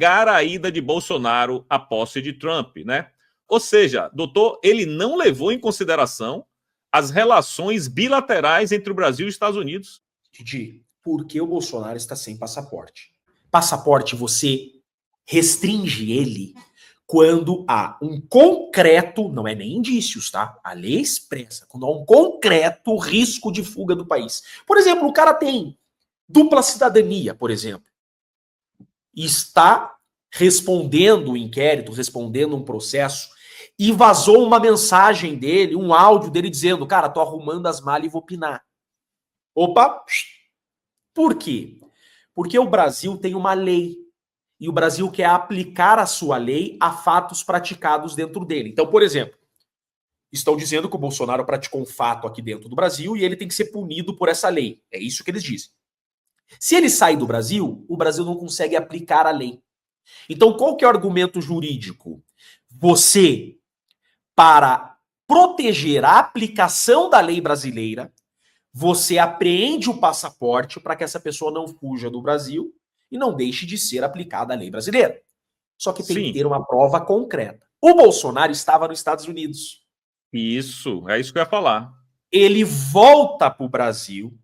negar a ida de Bolsonaro à posse de Trump, né? Ou seja, doutor, ele não levou em consideração as relações bilaterais entre o Brasil e os Estados Unidos. Didi, por que o Bolsonaro está sem passaporte? Passaporte, você restringe ele quando há um concreto, não é nem indícios, tá? A lei expressa, quando há um concreto risco de fuga do país. Por exemplo, o cara tem dupla cidadania, por exemplo, e está respondendo o inquérito, respondendo um processo, e vazou uma mensagem dele, um áudio dele dizendo, cara, tô arrumando as malas e vou pinar. Opa! Por quê? Porque o Brasil tem uma lei. E o Brasil quer aplicar a sua lei a fatos praticados dentro dele. Então, por exemplo, estão dizendo que o Bolsonaro praticou um fato aqui dentro do Brasil e ele tem que ser punido por essa lei. É isso que eles dizem. Se ele sai do Brasil, o Brasil não consegue aplicar a lei. Então, qual que é o argumento jurídico? Você, para proteger a aplicação da lei brasileira, você apreende o passaporte para que essa pessoa não fuja do Brasil e não deixe de ser aplicada a lei brasileira. Só que tem que ter uma prova concreta. O Bolsonaro estava nos Estados Unidos. Isso, é isso que eu ia falar. Ele volta para o Brasil,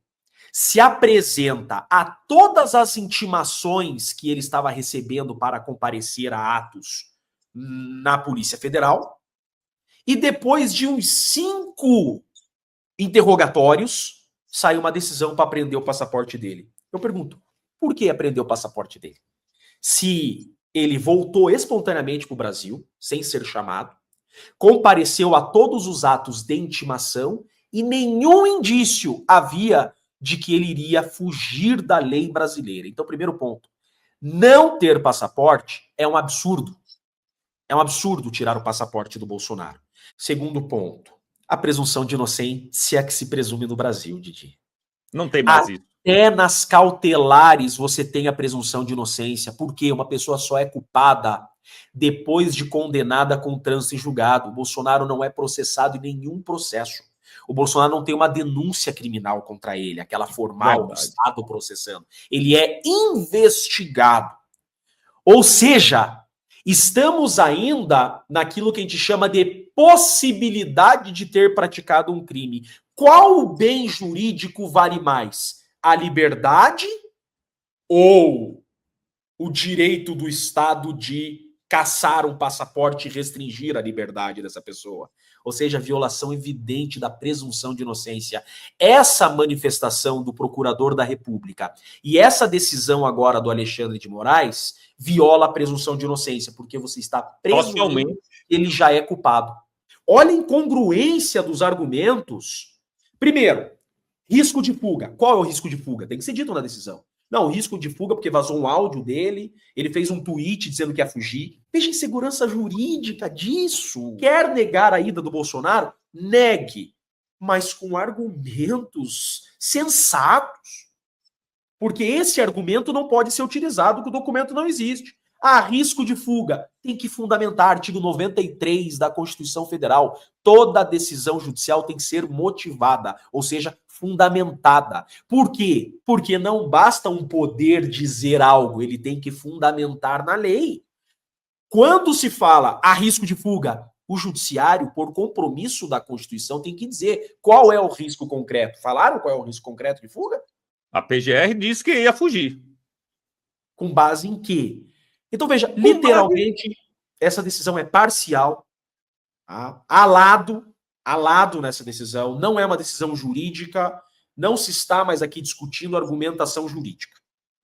se apresenta a todas as intimações que ele estava recebendo para comparecer a atos na Polícia Federal, e depois de uns 5 interrogatórios, saiu uma decisão para prender o passaporte dele. Eu pergunto, por que apreendeu o passaporte dele? Se ele voltou espontaneamente para o Brasil, sem ser chamado, compareceu a todos os atos de intimação e nenhum indício havia de que ele iria fugir da lei brasileira. Então, primeiro ponto, não ter passaporte é um absurdo. É um absurdo tirar o passaporte do Bolsonaro. Segundo ponto, a presunção de inocência que se presume no Brasil, Didi. Não tem mais isso. Até nas cautelares você tem a presunção de inocência, porque uma pessoa só é culpada depois de condenada com trânsito em julgado. O Bolsonaro não é processado em nenhum processo. O Bolsonaro não tem uma denúncia criminal contra ele, aquela formal do Estado processando. Ele é investigado. Ou seja, estamos ainda naquilo que a gente chama de possibilidade de ter praticado um crime. Qual o bem jurídico vale mais? A liberdade ou o direito do Estado de caçar um passaporte e restringir a liberdade dessa pessoa? Ou seja, violação evidente da presunção de inocência. Essa manifestação do procurador da República e essa decisão agora do Alexandre de Moraes viola a presunção de inocência, porque você está presumindo que ele já é culpado. Olha a incongruência dos argumentos. Primeiro, risco de fuga. Qual é o risco de fuga? Tem que ser dito na decisão. Não, risco de fuga porque vazou um áudio dele, ele fez um tweet dizendo que ia fugir. Veja a insegurança jurídica disso. Quer negar a ida do Bolsonaro? Negue, mas com argumentos sensatos. Porque esse argumento não pode ser utilizado, que o documento não existe. Há risco de fuga. Tem que fundamentar artigo 93 da Constituição Federal. Toda decisão judicial tem que ser motivada, ou seja, fundamentada. Por quê? Porque não basta um poder dizer algo, ele tem que fundamentar na lei. Quando se fala a risco de fuga, o judiciário, por compromisso da Constituição, tem que dizer qual é o risco concreto. Falaram qual é o risco concreto de fuga? A PGR disse que ia fugir. Com base em quê? Então, veja, literalmente, essa decisão é parcial, tá? Alado nessa decisão, não é uma decisão jurídica, não se está mais aqui discutindo argumentação jurídica.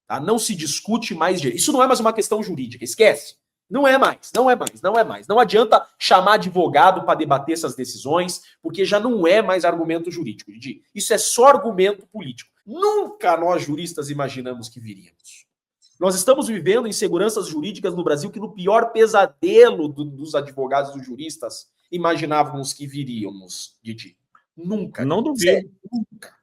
Tá? Não se discute mais direito. Isso não é mais uma questão jurídica, esquece. Não é mais. Não adianta chamar advogado para debater essas decisões, porque já não é mais argumento jurídico, Didi. Isso é só argumento político. Nunca nós juristas imaginamos que viríamos. Nós estamos vivendo inseguranças jurídicas no Brasil que no pior pesadelo dos advogados e dos juristas imaginávamos que viríamos, Didi. Nunca. Não duvido. Sério, nunca.